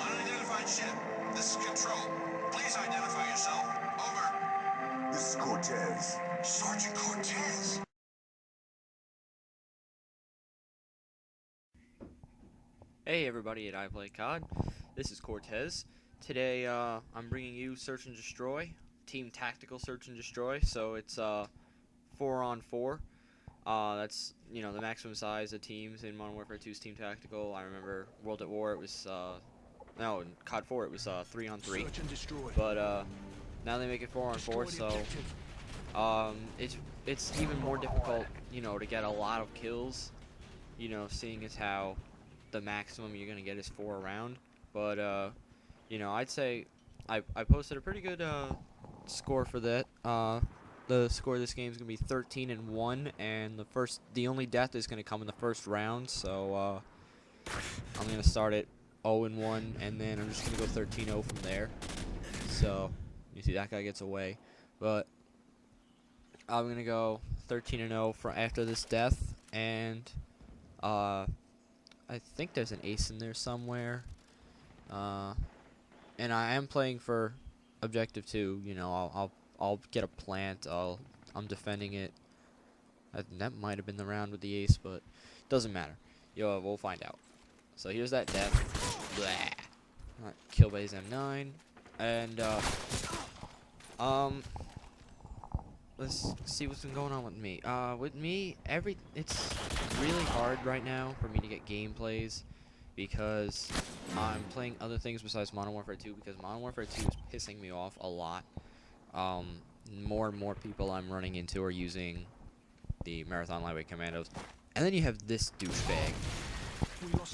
Unidentified ship. This is Control. Please identify yourself. Over. This is Cortez. Sergeant Cortez. Hey everybody at I Play COD, this is Cortez. Today I'm bringing you Search and Destroy, Team Tactical Search and Destroy, so it's 4 on 4. That's, you know, the maximum size of teams in Modern Warfare 2's Team Tactical. I remember World at War it was, no, in COD 4 it was 3 on 3, but now they make it 4 on 4, so it's even more difficult, you know, to get a lot of kills, you know, seeing as how the maximum you're gonna get is 4 around. But you know, I'd say I posted a pretty good score for that. The score of this game is gonna be 13-1, and the only death is gonna come in the first round. So I'm gonna start at 0-1, and then I'm just gonna go 13-0 from there. So you see that guy gets away, but I'm gonna go 13-0 for after this death, and I think there's an ace in there somewhere. And I am playing for objective 2. You know, I'll get a plant. I'm defending it. That might have been the round with the ace, but doesn't matter. Yo, we'll find out. So here's that death. Blah. Kill by his M9, and let's see what's been going on with me. With me, it's really hard right now for me to get gameplays because I'm playing other things besides Modern Warfare 2, because Modern Warfare 2 is pissing me off a lot. More and more people I'm running into are using the Marathon Lightweight Commandos. And then you have this douchebag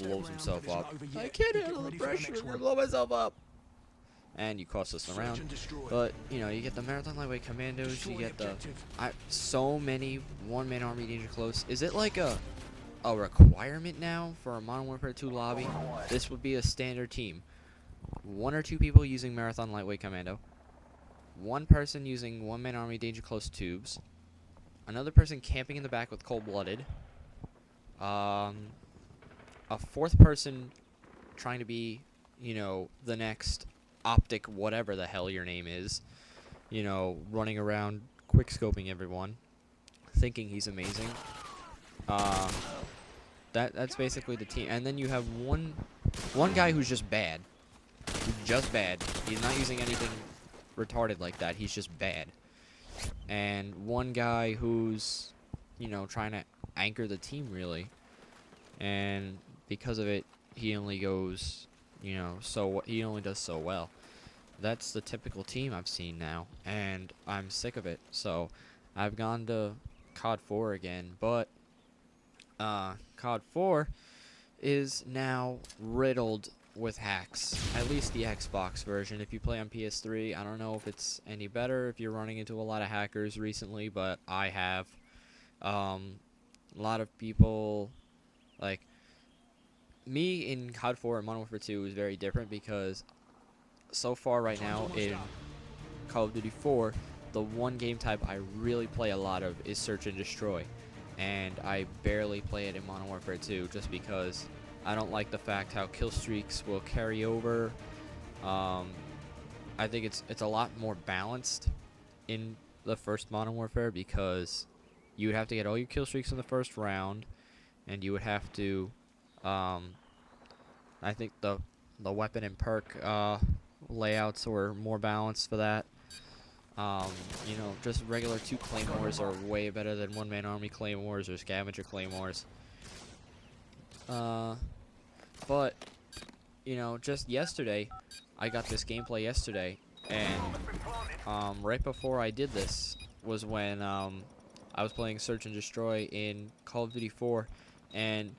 blows himself up. I can't handle the pressure, I'm gonna blow myself up. And you cost us the round. But, you know, you get the Marathon Lightweight Commandos, you get the... so many one-man army danger close. Is it like a requirement now for a Modern Warfare 2 lobby? This would be a standard team. 1 or 2 people using Marathon Lightweight Commando. 1 person using one-man army danger close tubes. Another person camping in the back with cold-blooded. A 4th person trying to be, you know, the next optic whatever the hell your name is, you know, running around quick scoping everyone, thinking he's amazing. That's basically the team. And then you have one guy who's just bad. He's not using anything retarded like that. He's just bad. And one guy who's, you know, trying to anchor the team really. And because of it, he only goes, you know, he only does so well. That's the typical team I've seen now, and I'm sick of it. So I've gone to COD 4 again, but COD 4 is now riddled with hacks. At least the Xbox version. If you play on PS3, I don't know if it's any better if you're running into a lot of hackers recently, but I have. A lot of people, like me in COD 4 and Modern Warfare 2 is very different, because so far right now in Call of Duty 4, the one game type I really play a lot of is Search and Destroy, and I barely play it in Modern Warfare 2 just because I don't like the fact how kill streaks will carry over. I think it's a lot more balanced in the first Modern Warfare, because you would have to get all your kill streaks in the first round, and you would have to I think the weapon and perk layouts were more balanced for that. You know, just regular 2 claymores are way better than one-man army claymores or scavenger claymores. But you know, just yesterday, I got this gameplay yesterday, and right before I did this was when I was playing Search and Destroy in Call of Duty 4, and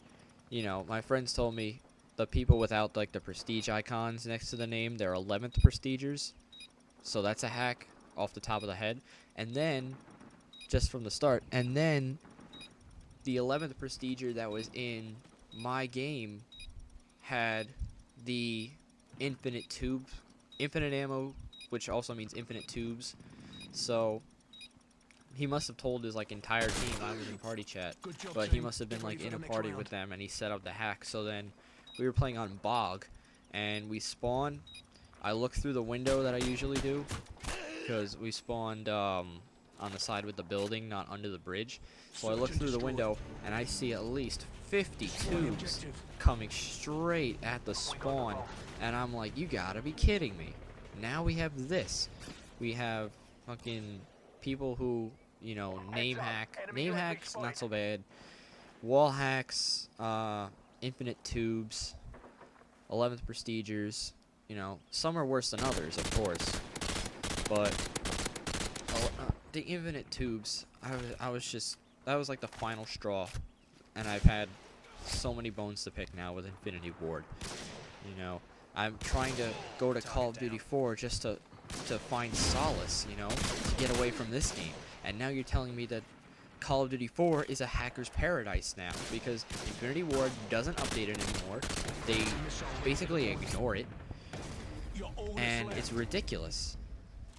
you know, my friends told me the people without like the prestige icons next to the name, they're 11th prestigers. So that's a hack off the top of the head. And then, just from the start, and then the 11th prestiger that was in my game had the infinite ammo, which also means infinite tubes. So he must have told his like entire team I was in party chat, but he must have been like in a party with them, and he set up the hack. So then we were playing on Bog, and we spawn. I look through the window that I usually do, because we spawned on the side with the building, not under the bridge. So I look through the window, and I see at least 50 tubes coming straight at the spawn, and I'm like, you gotta be kidding me. Now we have this. We have fucking people who, you know, name hacks, not so bad. Wall hacks, infinite tubes, 11th prestigers. You know, some are worse than others, of course. But the infinite tubes, I was just, that was like the final straw. And I've had so many bones to pick now with Infinity Ward. You know, I'm trying to go to Call of Duty 4 just to find solace, you know, to get away from this game. And now you're telling me that Call of Duty 4 is a hacker's paradise now, because Infinity Ward doesn't update it anymore. They basically ignore it, and it's ridiculous.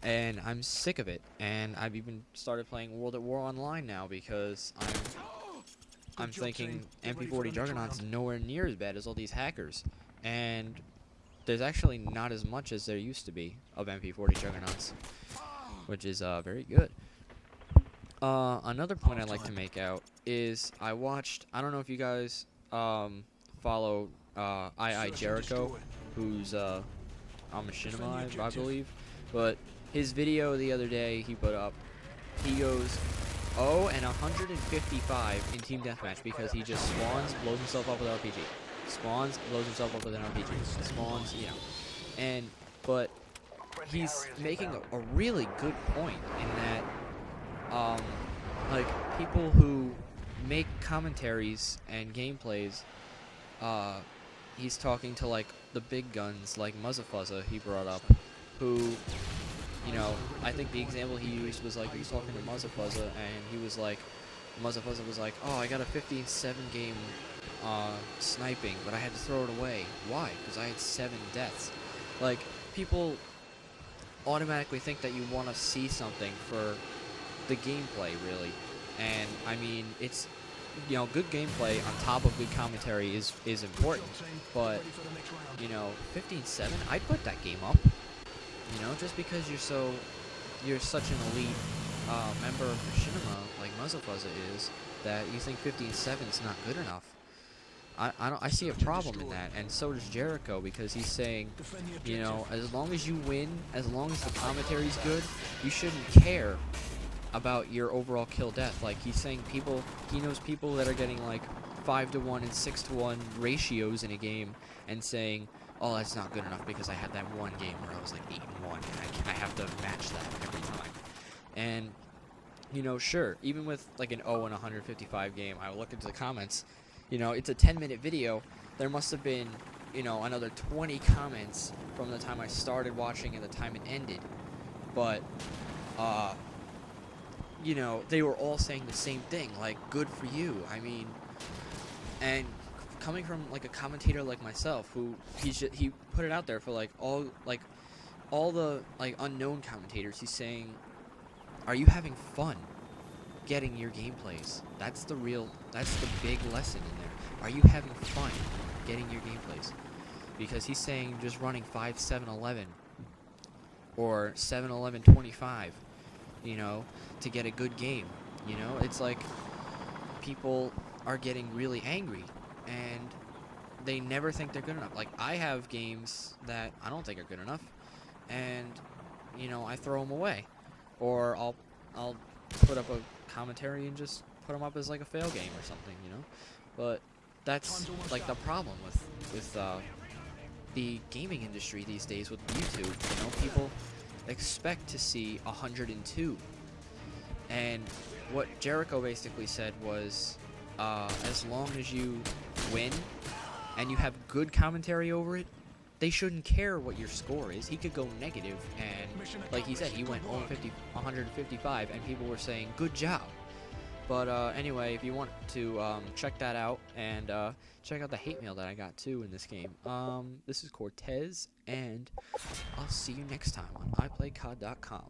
And I'm sick of it. And I've even started playing World at War Online now, because I'm thinking MP40 Juggernaut's nowhere near as bad as all these hackers. And there's actually not as much as there used to be of MP40 Juggernauts, which is very good. Another point I'd like to make out is I don't know if you guys follow Jericho, who's a machinima, I believe, but his video the other day he put up, he goes 0-155 in team deathmatch because he just spawns, blows himself up with an RPG, spawns, blows himself up with an RPG, spawns, you know, but he's making a really good point in that, like, people who make commentaries and gameplays, he's talking to, like, the big guns, like Muzzafuzza he brought up, who, you know, I think the example he used was, like, he was talking to Muzzafuzza, and he was like, Muzzafuzza was like, oh, I got a 15-7 game, sniping, but I had to throw it away. Why? Because I had 7 deaths. Like, people automatically think that you want to see something for the gameplay, really. And I mean, it's, you know, good gameplay on top of good commentary is important, but, you know, 15-7, I'd put that game up, you know, just because you're such an elite member of Machinima like Muzzafuzza is, that you think 15-7 is not good enough. I see a problem in that, and so does Jericho, because he's saying, you know, as long as you win, as long as the commentary's good, you shouldn't care about your overall kill death. Like, he's saying he knows people that are getting like 5-to-1 and 6-to-1 ratios in a game, and saying, oh, that's not good enough because I had that one game where I was like 8-1, and I have to match that every time. And, you know, sure, even with like an 0-155 game, I look into the comments, you know, it's a 10-minute video, there must have been, you know, another 20 comments from the time I started watching and the time it ended. But, you know, they were all saying the same thing, like, good for you. I mean, and coming from like a commentator like myself, who he put it out there for like all the like unknown commentators, he's saying, are you having fun getting your gameplays? That's the big lesson in there. Are you having fun getting your gameplays? Because he's saying just running 5-7-11 or 7-11-25, you know, to get a good game. You know, it's like people are getting really angry, and they never think they're good enough. Like, I have games that I don't think are good enough, and, you know, I throw them away, or I'll put up a commentary and just put them up as like a fail game or something, you know. But that's like the problem with the gaming industry these days with YouTube. You know, people expect to see 102, and what Jericho basically said was, as long as you win and you have good commentary over it, they shouldn't care what your score is. He could go negative, and like he said, he went 155, and people were saying, good job. But anyway, if you want to check that out, and check out the hate mail that I got too in this game, this is Cortez, and I'll see you next time on iPlayCOD.com.